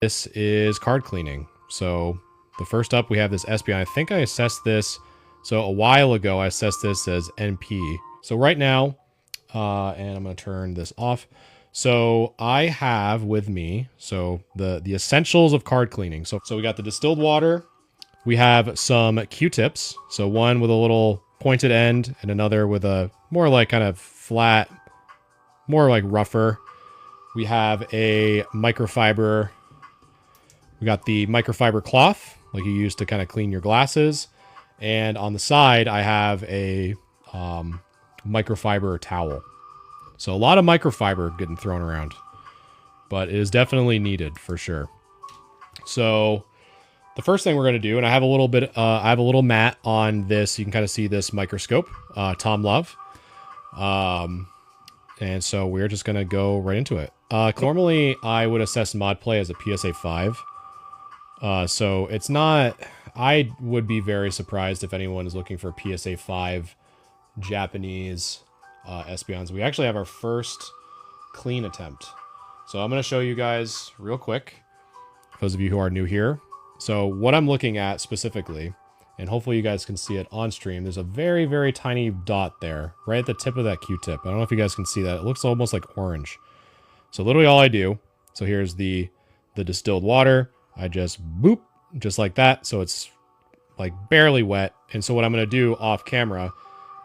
This is card cleaning. So the first up, we have this Espeon. I think I assessed this. So a while ago, I assessed this as NP. So right now, and I'm going to turn this off. So I have with me, so the essentials of card cleaning. So we got the distilled water. We have some Q-tips. So one with a little pointed end and another with a more like kind of flat, more like rougher. We have a microfiber. We got the microfiber cloth, like you use to kind of clean your glasses. And on the side, I have a microfiber towel. So a lot of microfiber getting thrown around, but it is definitely needed for sure. So the first thing we're going to do, and I have a little bit, I have a little mat on this. You can kind of see this microscope, Tom Love. And so we're just going to go right into it. Normally I would assess mod play as a PSA 5. So it's not, I would be very surprised if anyone is looking for PSA 5 Japanese Espeons. We actually have our first clean attempt. So I'm going to show you guys real quick, for those of you who are new here. So what I'm looking at specifically, and hopefully you guys can see it on stream, there's a very, very tiny dot there, right at the tip of that Q-tip. I don't know if you guys can see that. It looks almost like orange. So literally all I do, so here's the distilled water. I just boop, just like that. So it's like barely wet. And so what I'm going to do off camera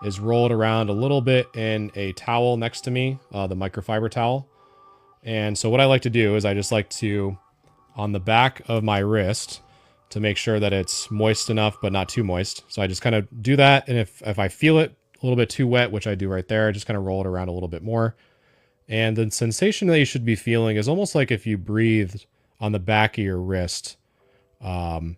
is roll it around a little bit in a towel next to me, the microfiber towel. And so what I like to do is I just like to, on the back of my wrist, to make sure that it's moist enough, but not too moist. So I just kind of do that. And if I feel it a little bit too wet, which I do right there, I just kind of roll it around a little bit more. And the sensation that you should be feeling is almost like if you breathed on the back of your wrist. And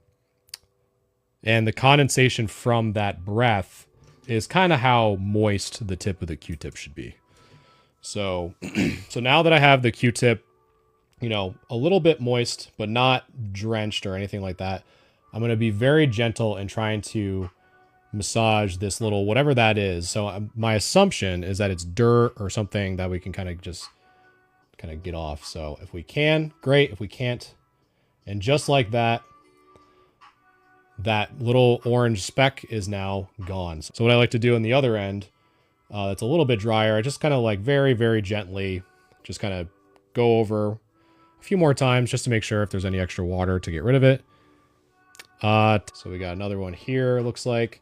the condensation from that breath is kind of how moist the tip of the Q-tip should be. So, so now that I have the Q-tip, you know, a little bit moist, but not drenched or anything like that, I'm going to be very gentle in trying to massage this little, whatever that is. So my assumption is that it's dirt or something that we can kind of just kind of get off. So if we can, great. If we can't, and just like that, that little orange speck is now gone. So what I like to do on the other end, that's a little bit drier, I just kind of like very, very gently just kind of go over a few more times just to make sure if there's any extra water to get rid of it. So we got another one here, looks like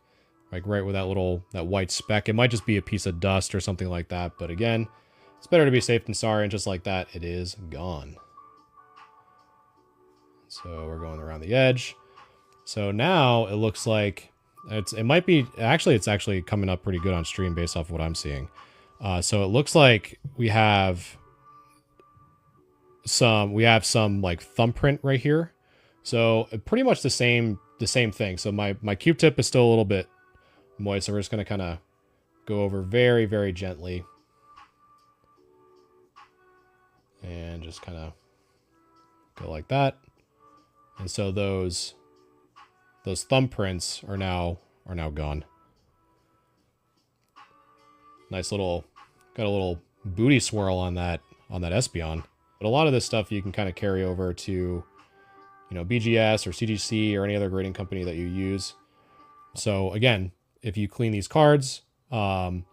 right with that white speck. It might just be a piece of dust or something like that. But again, it's better to be safe than sorry. And just like that, it is gone. So we're going around the edge. So now it looks like it's actually coming up pretty good on stream based off of what I'm seeing. So it looks like we have some like thumbprint right here. So pretty much the same thing. So my Q-tip is still a little bit moist, so we're just going to kind of go over very, very gently. And just kind of go like that. And so those thumbprints are now gone. Nice little, got a little booty swirl on that Espeon. But a lot of this stuff you can kind of carry over to, you know, BGS or CGC or any other grading company that you use. So again, if you clean these cards, and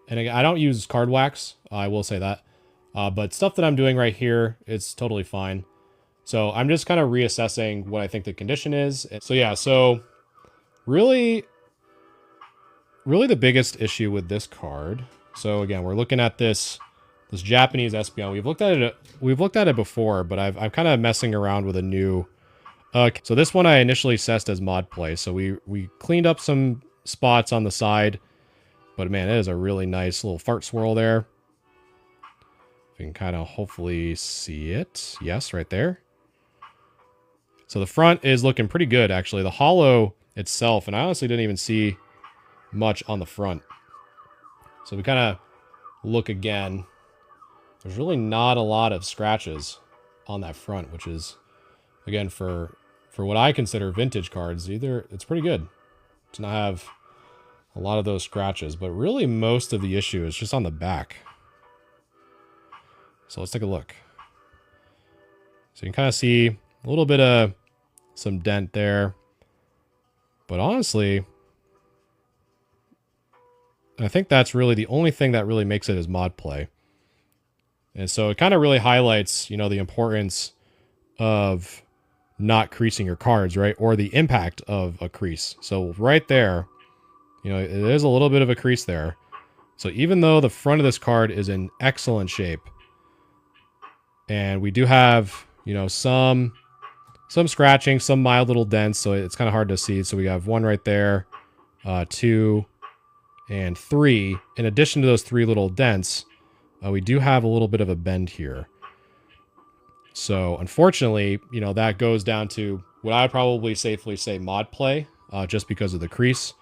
I don't use card wax, I will say that, but stuff that I'm doing right here, it's totally fine. So I'm just kind of reassessing what I think the condition is. So yeah, so really the biggest issue with this card. So again, we're looking at this Japanese Espeon. We've looked at it before, but I'm kind of messing around with a new. So this one I initially assessed as mod play. So we cleaned up some spots on the side, but man, it is a really nice little fart swirl there. If you can kind of hopefully see it. Yes, right there. So the front is looking pretty good, actually. The hollow itself, and I honestly didn't even see much on the front. So we kind of look again. There's really not a lot of scratches on that front, which is, again, for what I consider vintage cards, it's pretty good to not have a lot of those scratches. But really most of the issue is just on the back. So let's take a look. So you can kind of see A little bit of some dent there. But honestly, I think that's really the only thing that really makes it is mod play. And so it kind of really highlights, you know, the importance of not creasing your cards, right? Or the impact of a crease. So right there, you know, it is a little bit of a crease there. So even though the front of this card is in excellent shape, and we do have, you know, some scratching, some mild little dents, so it's kind of hard to see. So we have 1 right there, 2, and 3. In addition to those 3 little dents, we do have a little bit of a bend here. So unfortunately, you know, that goes down to what I would probably safely say mod play, just because of the crease.